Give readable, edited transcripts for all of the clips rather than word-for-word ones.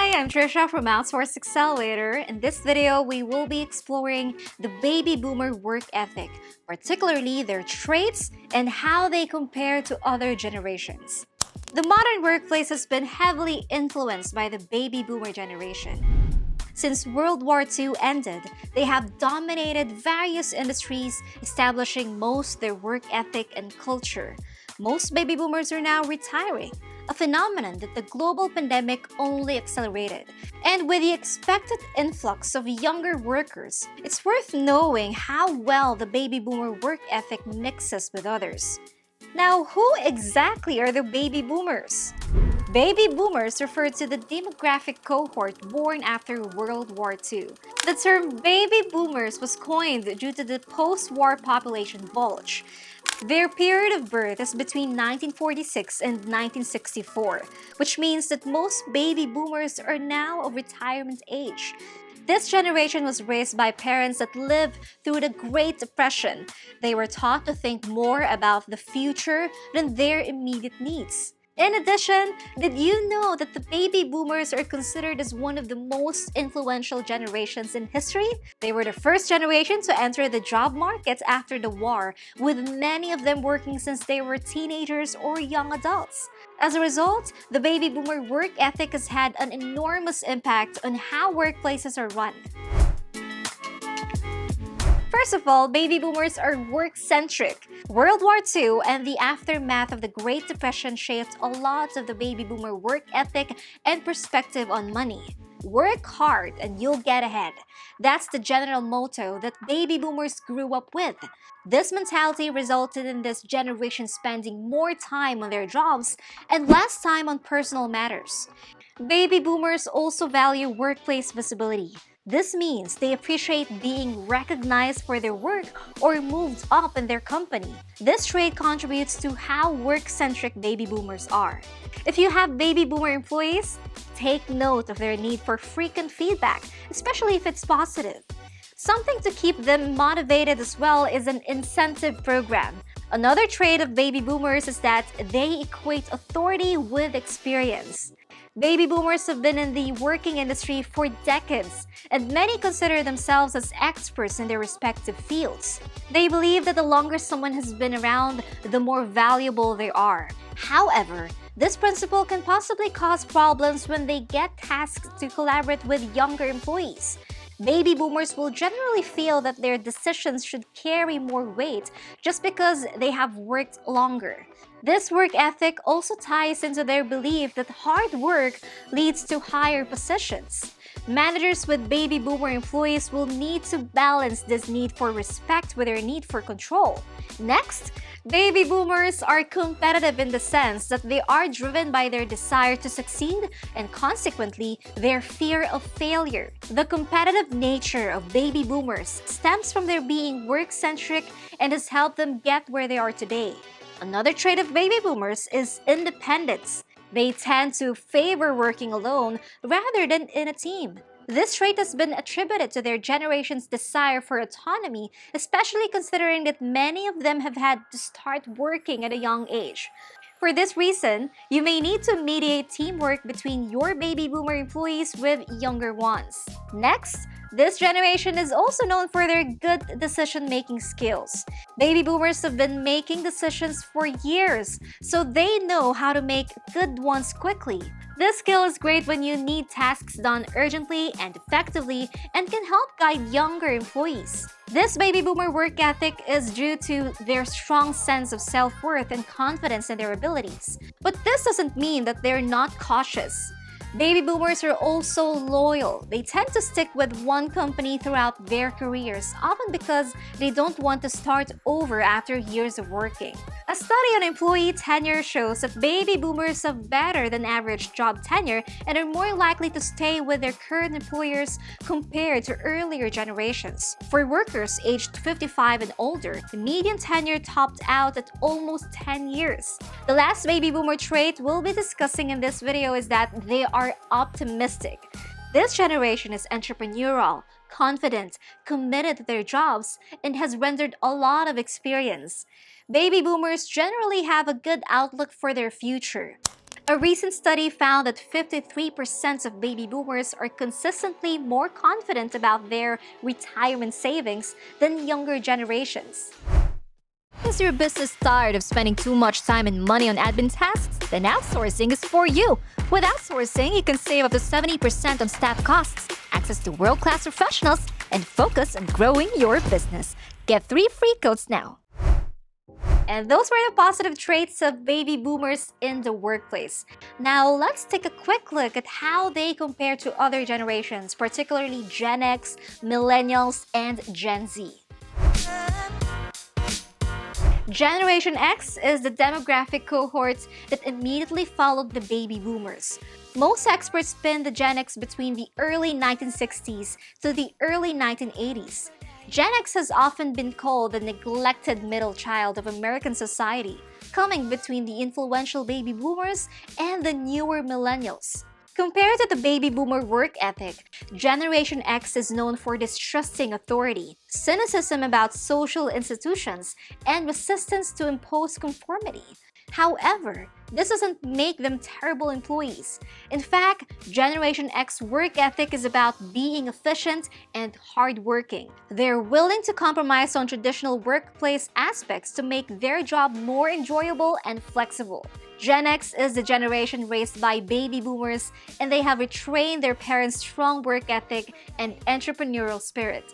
Hi, I'm Trisha from Outsource Accelerator. In this video, we will be exploring the baby boomer work ethic, particularly their traits and how they compare to other generations. The modern workplace has been heavily influenced by the baby boomer generation. Since World War II ended, they have dominated various industries, establishing most their work ethic and culture. Most baby boomers are now retiring, a phenomenon that the global pandemic only accelerated. And with the expected influx of younger workers, it's worth knowing how well the baby boomer work ethic mixes with others. Now, who exactly are the baby boomers? Baby boomers refer to the demographic cohort born after World War II. The term baby boomers was coined due to the post-war population bulge. Their period of birth is between 1946 and 1964, which means that most baby boomers are now of retirement age. This generation was raised by parents that lived through the Great Depression. They were taught to think more about the future than their immediate needs. In addition, did you know that the baby boomers are considered as one of the most influential generations in history? They were the first generation to enter the job market after the war, with many of them working since they were teenagers or young adults. As a result, the baby boomer work ethic has had an enormous impact on how workplaces are run. First of all, baby boomers are work-centric. World War II and the aftermath of the Great Depression shaped a lot of the baby boomer work ethic and perspective on money. Work hard and you'll get ahead. That's the general motto that baby boomers grew up with. This mentality resulted in this generation spending more time on their jobs and less time on personal matters. Baby boomers also value workplace visibility. This means they appreciate being recognized for their work or moved up in their company. This trait contributes to how work-centric baby boomers are. If you have baby boomer employees, take note of their need for frequent feedback, especially if it's positive. Something to keep them motivated as well is an incentive program. Another trait of baby boomers is that they equate authority with experience. Baby boomers have been in the working industry for decades, and many consider themselves as experts in their respective fields. They believe that the longer someone has been around, the more valuable they are. However, this principle can possibly cause problems when they get tasked to collaborate with younger employees. Baby boomers will generally feel that their decisions should carry more weight just because they have worked longer. This work ethic also ties into their belief that hard work leads to higher positions. Managers with baby boomer employees will need to balance this need for respect with their need for control. Next, baby boomers are competitive in the sense that they are driven by their desire to succeed and consequently their fear of failure. The competitive nature of baby boomers stems from their being work-centric and has helped them get where they are today. Another trait of baby boomers is independence. They tend to favor working alone rather than in a team. This trait has been attributed to their generation's desire for autonomy, especially considering that many of them have had to start working at a young age. For this reason, you may need to mediate teamwork between your baby boomer employees with younger ones. Next, this generation is also known for their good decision-making skills. Baby boomers have been making decisions for years, so they know how to make good ones quickly. This skill is great when you need tasks done urgently and effectively and can help guide younger employees. This baby boomer work ethic is due to their strong sense of self-worth and confidence in their abilities. But this doesn't mean that they're not cautious. Baby boomers are also loyal. They tend to stick with one company throughout their careers, often because they don't want to start over after years of working. A study on employee tenure shows that baby boomers have better than average job tenure and are more likely to stay with their current employers compared to earlier generations. For workers aged 55 and older, the median tenure topped out at almost 10 years. The last baby boomer trait we'll be discussing in this video is that they are optimistic. This generation is entrepreneurial, confident, committed to their jobs, and has rendered a lot of experience. Baby boomers generally have a good outlook for their future. A recent study found that 53% of baby boomers are consistently more confident about their retirement savings than younger generations. Is your business tired of spending too much time and money on admin tasks? Then outsourcing is for you. With outsourcing, you can save up to 70% on staff costs, access to world-class professionals, and focus on growing your business. Get 3 free codes now. And those were the positive traits of baby boomers in the workplace. Now, let's take a quick look at how they compare to other generations, particularly Gen X, Millennials, and Gen Z. Generation X is the demographic cohort that immediately followed the baby boomers. Most experts pin the Gen X between the early 1960s to the early 1980s. Gen X has often been called the neglected middle child of American society, coming between the influential baby boomers and the newer millennials. Compared to the baby boomer work ethic, Generation X is known for distrusting authority, cynicism about social institutions, and resistance to imposed conformity. However, this doesn't make them terrible employees. In fact, Generation X work ethic is about being efficient and hardworking. They're willing to compromise on traditional workplace aspects to make their job more enjoyable and flexible. Gen X is the generation raised by baby boomers, and they have retrained their parents' strong work ethic and entrepreneurial spirit.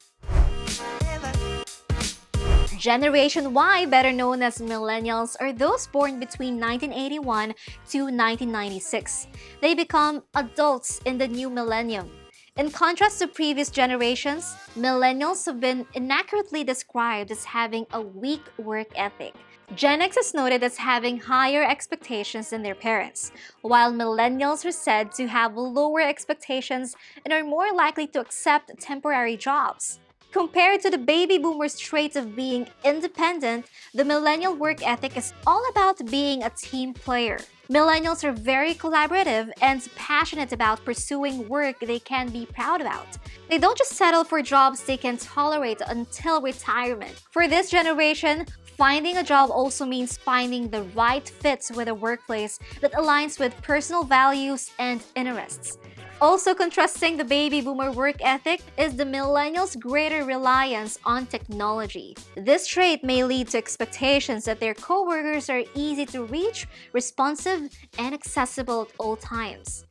Generation Y, better known as Millennials, are those born between 1981 to 1996. They become adults in the new millennium. In contrast to previous generations, Millennials have been inaccurately described as having a weak work ethic. Gen X is noted as having higher expectations than their parents, while Millennials are said to have lower expectations and are more likely to accept temporary jobs. Compared to the baby boomers' traits of being independent, the millennial work ethic is all about being a team player. Millennials are very collaborative and passionate about pursuing work they can be proud about. They don't just settle for jobs they can tolerate until retirement. For this generation, finding a job also means finding the right fit with a workplace that aligns with personal values and interests. Also contrasting the baby boomer work ethic is the millennials' greater reliance on technology. This trait may lead to expectations that their coworkers are easy to reach, responsive, and accessible at all times.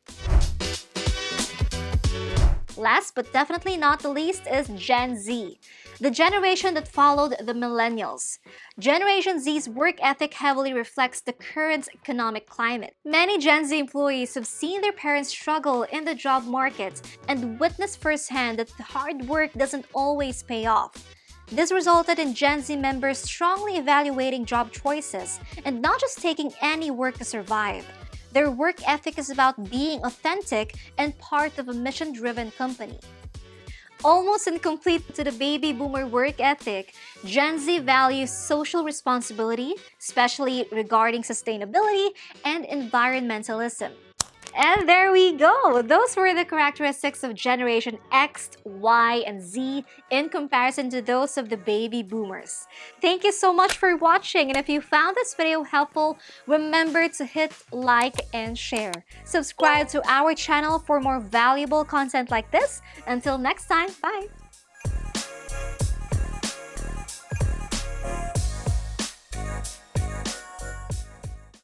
Last but definitely not the least is Gen Z, the generation that followed the millennials. Generation Z's work ethic heavily reflects the current economic climate. Many Gen Z employees have seen their parents struggle in the job market and witnessed firsthand that hard work doesn't always pay off. This resulted in Gen Z members strongly evaluating job choices and not just taking any work to survive. Their work ethic is about being authentic and part of a mission-driven company. Almost incomplete to the baby boomer work ethic, Gen Z values social responsibility, especially regarding sustainability and environmentalism. And there we go! Those were the characteristics of Generation X, Y, and Z in comparison to those of the baby boomers. Thank you so much for watching, and if you found this video helpful, remember to hit like and share. Subscribe to our channel for more valuable content like this. Until next time, bye!